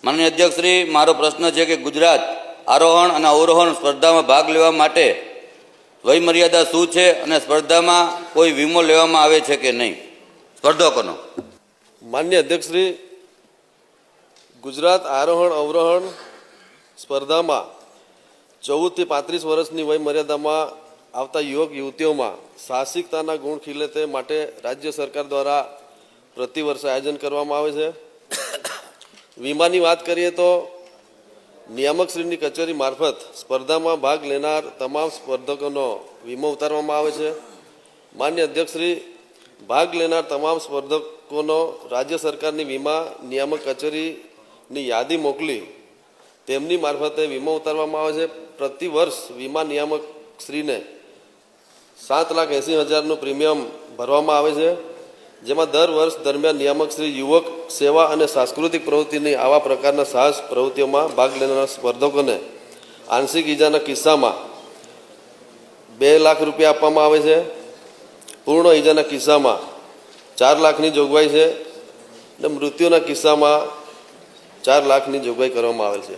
માનનીય અધ્યક્ષ શ્રી, મારો પ્રશ્ન છે કે ગુજરાત આરોહણ અને અવરોહણ સ્પર્ધામાં ભાગ લેવા માટે વયમર્યાદા શું છે અને સ્પર્ધામાં કોઈ વીમો લેવામાં આવે છે કે નહીં? સ્પર્ધકોનો. માન્ય અધ્યક્ષ શ્રી, ગુજરાત આરોહણ અવરોહણ સ્પર્ધામાં 14 થી 35 વર્ષની વયમર્યાદામાં આવતા યુવક યુવતીઓમાં સાહસિકતાના ગુણ ખીલે તે માટે રાજ્ય સરકાર દ્વારા પ્રતિવર્ષ આયોજન કરવામાં આવે છે. વીમાની વાત કરીએ તો નિયામકશ્રીની કચેરી મારફત સ્પર્ધામાં ભાગ લેનાર તમામ સ્પર્ધકોનો વીમો ઉતારવામાં આવે છે. માન્ય અધ્યક્ષશ્રી, ભાગ લેનાર તમામ સ્પર્ધકોનો રાજ્ય સરકારની વીમા નિયામક કચેરીની યાદી મોકલી તેમની મારફતે વીમો ઉતારવામાં આવે છે. પ્રતિ વર્ષ વીમા નિયામકશ્રીને 7,80,000નું પ્રીમિયમ ભરવામાં આવે છે, જેમાં દર વર્ષ દરમિયાન નિયામકશ્રી યુવક સેવા અને સાંસ્કૃતિક પ્રવૃત્તિની આવા પ્રકારના સાહસ પ્રવૃત્તિઓમાં ભાગ લેનારા સ્પર્ધકોને આંશિક ઈજાના કિસ્સામાં 2 લાખ રૂપિયા આપવામાં આવે છે. પૂર્ણ ઈજાના કિસ્સામાં 4 લાખની જોગવાઈ છે અને મૃત્યુના કિસ્સામાં 4 લાખની જોગવાઈ કરવામાં આવેલ છે.